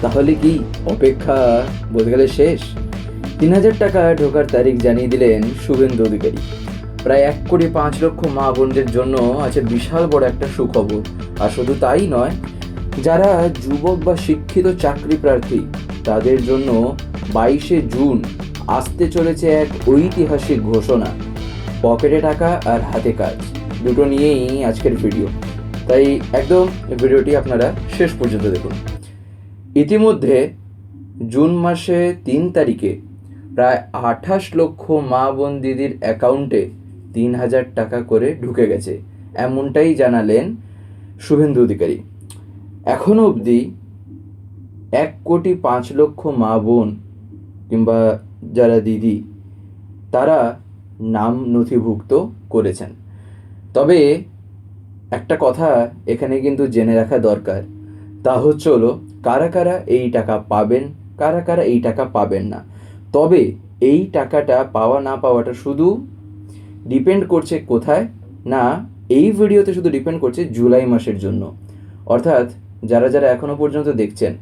তাহলে কি অপেক্ষা বলতে গেলে শেষ? 3,000 টাকা ঢোকার তারিখ জানিয়ে দিলেন শুভেন্দু অধিকারী। প্রায় 1,05,00,000 মা বোনদের জন্য আছে বিশাল বড় একটা সুখবর। আর শুধু তাই নয়, যারা যুবক বা শিক্ষিত চাকরি প্রার্থী তাদের জন্য 22শে জুন আসতে চলেছে এক ঐতিহাসিক ঘোষণা। পকেটে টাকা আর হাতে কাজ, দুটো নিয়েই আজকের ভিডিও, তাই একদম ভিডিওটি আপনারা শেষ পর্যন্ত দেখুন। ইতিমধ্যে জুন মাসে 3 তারিখে প্রায় 28 লক্ষ মা বোন দিদির অ্যাকাউন্টে 3,000 টাকা করে ঢুকে গেছে, এমনটাই জানালেন শুভেন্দু অধিকারী। এখনও অবধি 1,05,00,000 মা বোন কিংবা যারা দিদি তারা নাম নথিভুক্ত করেছেন। তবে একটা কথা এখানে কিন্তু জেনে রাখা দরকার, তা হলো কারা কারা এই টাকা পাবেন, কারা কারা এই টাকা পাবেন না। তবে এই টাকাটা পাওয়া না পাওয়াটা শুধু ডিপেন্ড করছে কোথায় না, এই ভিডিওতে শুধু ডিপেন্ড করছে জুলাই মাসের জন্য। অর্থাৎ যারা যারা এখনও পর্যন্ত দেখছেন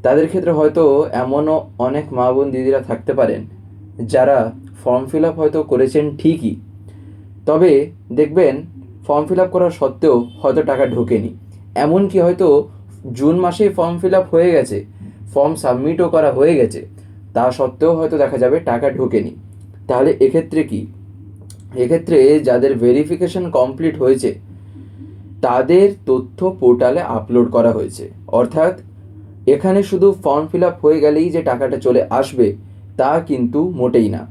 তাদের ক্ষেত্রে হয়তো এমনও অনেক মা বোন দিদিরা থাকতে পারেন যারা ফর্ম ফিল আপ হয়তো করেছেন ঠিকই, তবে দেখবেন ফর্ম ফিল আপ করা সত্ত্বেও হয়তো টাকা ঢোকেনি। এমনকি হয়তো জুন মাসেই ফর্ম ফিল আপ হয়ে গেছে, ফর্ম সাবমিটও করা হয়ে গেছে, তা সত্ত্বেও হয়তো দেখা যাবে টাকা ঢোকেনি। তাহলে এক্ষেত্রে কি? এক্ষেত্রে যাদের ভেরিফিকেশন কমপ্লিট হয়েছে তাদের তথ্য পোর্টালে আপলোড করা হয়েছে। অর্থাৎ এখানে শুধু ফর্ম ফিল আপ হয়ে গেলেই যে টাকাটা চলে আসবে তা কিন্তু মোটেই না।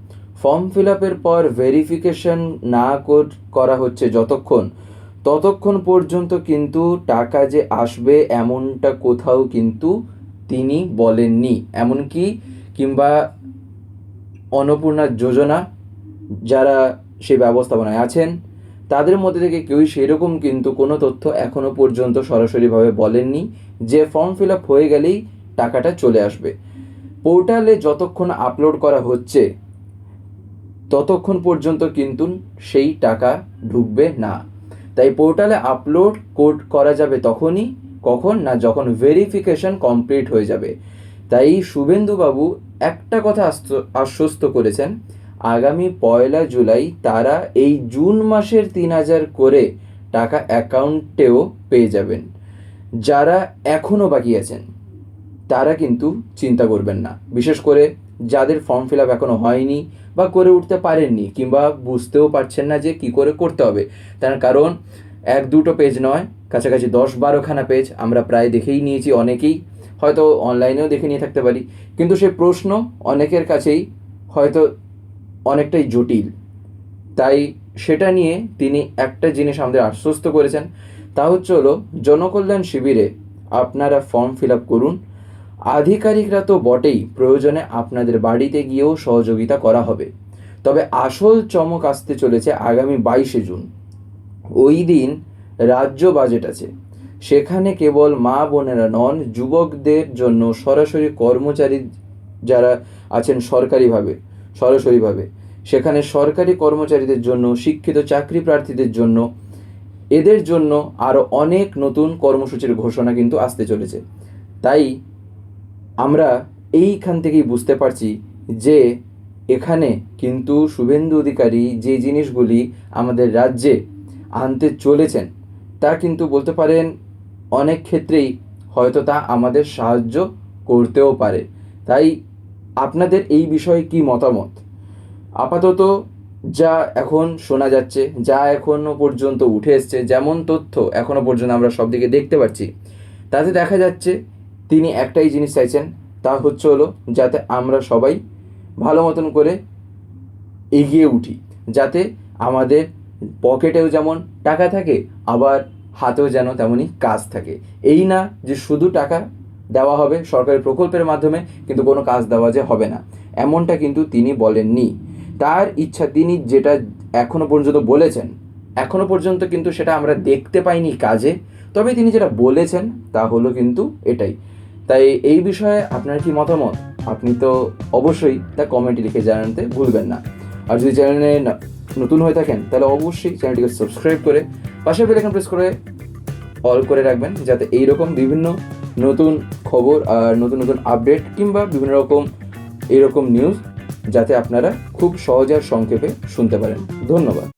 ফর্ম ফিল আপের পর ভেরিফিকেশন না করা হচ্ছে ততক্ষণ পর্যন্ত কিন্তু টাকা যে আসবে এমনটা কোথাও কিন্তু তিনি বলেননি। এমনকি কিংবা অন্নপূর্ণা যোজনা যারা সেই ব্যবস্থাপনায় আছেন তাদের মধ্যে থেকে কেউই সেরকম কিন্তু কোনো তথ্য এখনও পর্যন্ত সরাসরিভাবে বলেননি যে ফর্ম ফিল আপ হয়ে গেলেই টাকাটা চলে আসবে। পোর্টালে যতক্ষণ আপলোড করা হচ্ছে ততক্ষণ পর্যন্ত কিন্তু সেই টাকা ঢুকবে না। তাই পোর্টালে আপলোড করা যাবে তখনই, কখন না, যখন ভেরিফিকেশন কমপ্লিট হয়ে যাবে। তাই শুভেন্দুবাবু একটা কথা আশ্বস্ত করেছেন, আগামী 1 জুলাই তারা এই জুন মাসের 3,000 করে টাকা অ্যাকাউন্টেও পেয়ে যাবেন। যারা এখনও বাকি আছেন তারা কিন্তু চিন্তা করবেন না, বিশেষ করে যাদের ফর্ম ফিল আপ এখনও হয়নি বা করে উঠতে পারেননি কিংবা বুঝতেও পারছেন না যে কী করে করতে হবে। তার কারণ 1-2 পেজ নয়, কাছাকাছি 10-12খানা পেজ আমরা প্রায় দেখেই নিয়েছি, অনেকেই হয়তো অনলাইনেও দেখে নিয়ে থাকতে পারি, কিন্তু সেই প্রশ্ন অনেকের কাছেই হয়তো অনেকটাই জটিল। তাই সেটা নিয়ে তিনি একটা জিনিস আমাদের আশ্বস্ত করেছেন, তা হলো জনকল্যাণ শিবিরে আপনারা ফর্ম ফিল আপ করুন। আধিকারিকরা তো বটেই, প্রয়োজনে আপনাদের বাড়িতে গিয়েও সহযোগিতা করা হবে। তবে আসল চমক আসতে চলেছে আগামী 22শে জুন। ওই দিন রাজ্য বাজেট আছে, সেখানে কেবল মা বোনেরা নন, যুবকদের জন্য সরাসরি কর্মচারী যারা আছেন সরাসরিভাবে সেখানে সরকারি কর্মচারীদের জন্য, শিক্ষিত চাকরি প্রার্থীদের জন্য, এদের জন্য আরও অনেক নতুন কর্মসূচির ঘোষণা কিন্তু আসতে চলেছে। তাই আমরা এইখান থেকেই বুঝতে পারছি যে এখানে কিন্তু শুভেন্দু অধিকারী যে জিনিসগুলি আমাদের রাজ্যে আনতে চলেছেন তা কিন্তু বলতে পারেন অনেক ক্ষেত্রেই হয়তো তা আমাদের সাহায্য করতেও পারে। তাই আপনাদের এই বিষয়ে কি মতামত? আপাতত যা এখন শোনা যাচ্ছে, যা এখনও পর্যন্ত উঠে এসছে, যেমন তথ্য এখনও পর্যন্ত আমরা সব দিকে দেখতে পাচ্ছি, তাতে দেখা যাচ্ছে তিনি একটাই জিনিস চাইছেন, তা হলো যাতে আমরা সবাই ভালো মতন করে এগিয়ে উঠি, যাতে আমাদের পকেটেও যেমন টাকা থাকে আবার হাতেও যেন তেমনই কাজ থাকে। এই না যে শুধু টাকা দেওয়া হবে সরকারি প্রকল্পের মাধ্যমে কিন্তু কোনো কাজ দেওয়া যে হবে না, এমনটা কিন্তু তিনি বলেননি। তার ইচ্ছা, তিনি যেটা এখনও পর্যন্ত বলেছেন, এখনও পর্যন্ত কিন্তু সেটা আমরা দেখতে পাইনি কাজে, তবে তিনি যেটা বলেছেন তা হলো কিন্তু এটাই। তাই এই বিষয়ে আপনার কি মতামত? আপনি তো অবশ্যই তা কমেন্টে লিখে জানাতে ভুলবেন না। আর যদি চ্যানেলে নতুন হয়ে থাকেন তাহলে অবশ্যই চ্যানেলটিকে সাবস্ক্রাইব করে পাশের বেল আইকন প্রেস করে অল করে রাখবেন, যাতে এইরকম বিভিন্ন নতুন খবর আর নতুন নতুন আপডেট কিংবা বিভিন্ন রকম এরকম নিউজ যাতে আপনারা খুব সহজে আর সংক্ষেপে শুনতে পারেন। ধন্যবাদ।